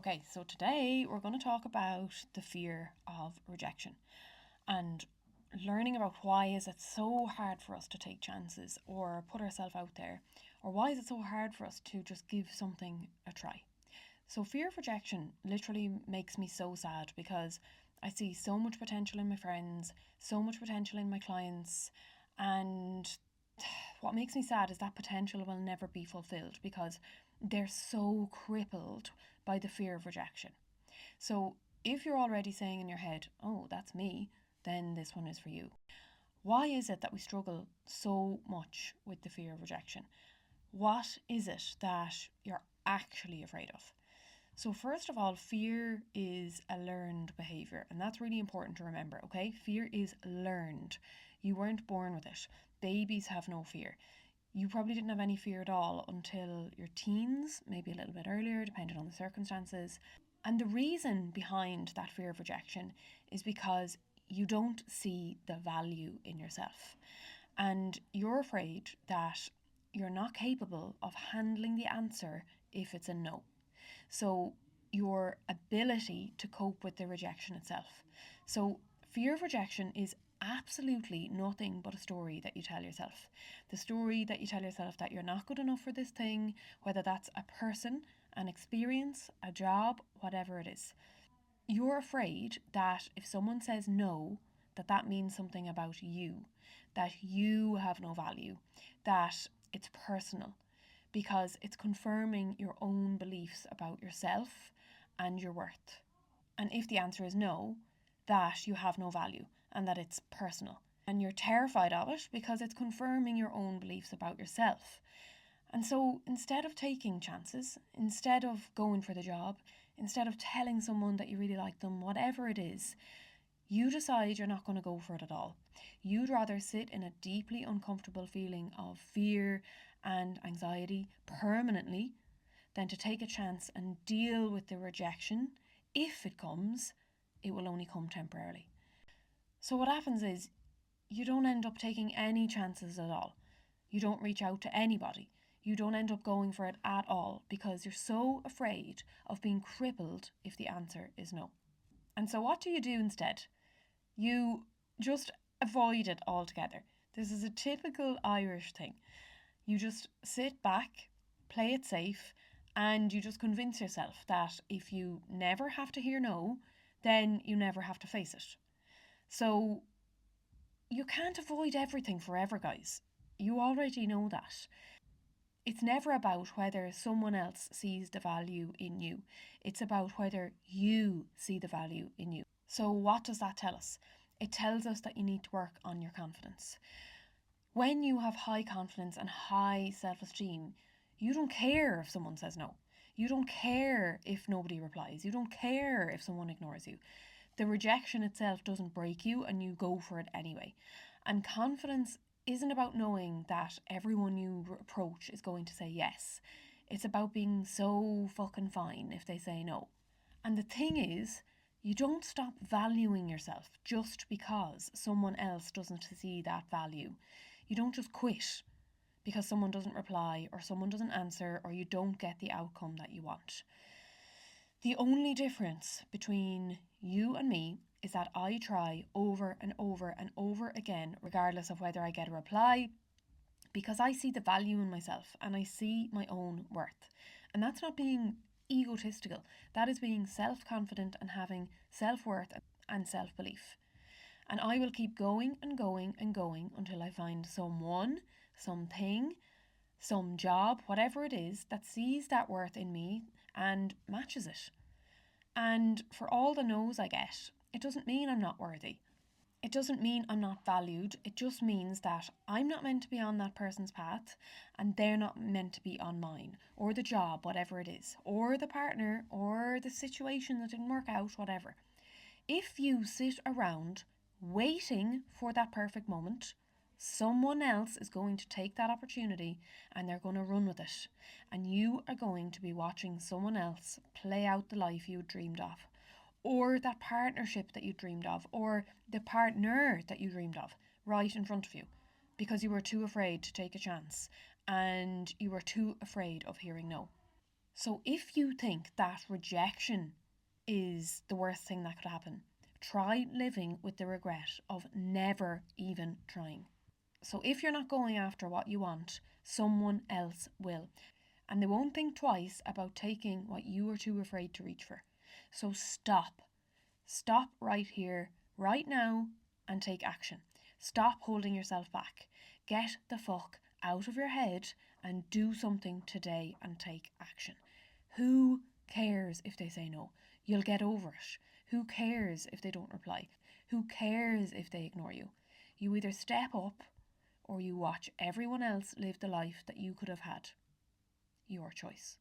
Okay, so today we're going to talk about the fear of rejection and learning about why is it so hard for us to take chances or put ourselves out there, or why is it so hard for us to just give something a try. So fear of rejection literally makes me so sad because I see so much potential in my friends, so much potential in my clients, and what makes me sad is that potential will never be fulfilled because they're so crippled by the fear of rejection. So if you're already saying in your head, oh, that's me, then this one is for you. Why is it that we struggle so much with the fear of rejection? What is it that you're actually afraid of? So, first of all, fear is a learned behavior, and that's really important to remember, okay? Fear is learned. You weren't born with it. Babies have no fear. You probably didn't have any fear at all until your teens, maybe a little bit earlier, depending on the circumstances. And the reason behind that fear of rejection is because you don't see the value in yourself. And you're afraid that you're not capable of handling the answer if it's a no. So, your ability to cope with the rejection itself. So, fear of rejection is absolutely nothing but a story that you tell yourself. The story that you tell yourself that you're not good enough for this thing, whether that's a person, an experience, a job, whatever it is. You're afraid that if someone says no, that means something about you, that you have no value, that it's personal, because it's confirming your own beliefs about yourself and your worth. And if the answer is no, that you have no value and that it's personal. And you're terrified of it because it's confirming your own beliefs about yourself. And so instead of taking chances, instead of going for the job, instead of telling someone that you really like them, whatever it is, you decide you're not going to go for it at all. You'd rather sit in a deeply uncomfortable feeling of fear and anxiety permanently than to take a chance and deal with the rejection. If it comes, it will only come temporarily. So what happens is you don't end up taking any chances at all. You don't reach out to anybody. You don't end up going for it at all because you're so afraid of being crippled if the answer is no. And so what do you do instead? You just avoid it altogether. This is a typical Irish thing. You just sit back, play it safe, and you just convince yourself that if you never have to hear no, then you never have to face it. So you can't avoid everything forever, guys. You already know that. It's never about whether someone else sees the value in you. It's about whether you see the value in you. So what does that tell us? It tells us that you need to work on your confidence. When you have high confidence and high self-esteem, you don't care if someone says no. You don't care if nobody replies. You don't care if someone ignores you. The rejection itself doesn't break you and you go for it anyway. And confidence isn't about knowing that everyone you approach is going to say yes. It's about being so fucking fine if they say no. And the thing is, you don't stop valuing yourself just because someone else doesn't see that value. You don't just quit because someone doesn't reply or someone doesn't answer or you don't get the outcome that you want. The only difference between you and me is that I try over and over and over again, regardless of whether I get a reply, because I see the value in myself and I see my own worth. And that's not being egotistical, that is being self-confident and having self-worth and self-belief. And I will keep going and going and going until I find someone, something, some job, whatever it is, that sees that worth in me and matches it. And for all the no's I get, it doesn't mean I'm not worthy. It doesn't mean I'm not valued. It just means that I'm not meant to be on that person's path and they're not meant to be on mine, or the job, whatever it is, or the partner, or the situation that didn't work out, whatever. If you sit around waiting for that perfect moment, someone else is going to take that opportunity and they're going to run with it. And you are going to be watching someone else play out the life you dreamed of, or that partnership that you dreamed of, or the partner that you dreamed of right in front of you because you were too afraid to take a chance and you were too afraid of hearing no. So if you think that rejection is the worst thing that could happen, try living with the regret of never even trying. So if you're not going after what you want, someone else will. And they won't think twice about taking what you are too afraid to reach for. So stop. Stop right here, right now, and take action. Stop holding yourself back. Get the fuck out of your head and do something today and take action. Who cares if they say no? You'll get over it. Who cares if they don't reply? Who cares if they ignore you? You either step up or you watch everyone else live the life that you could have had. Your choice.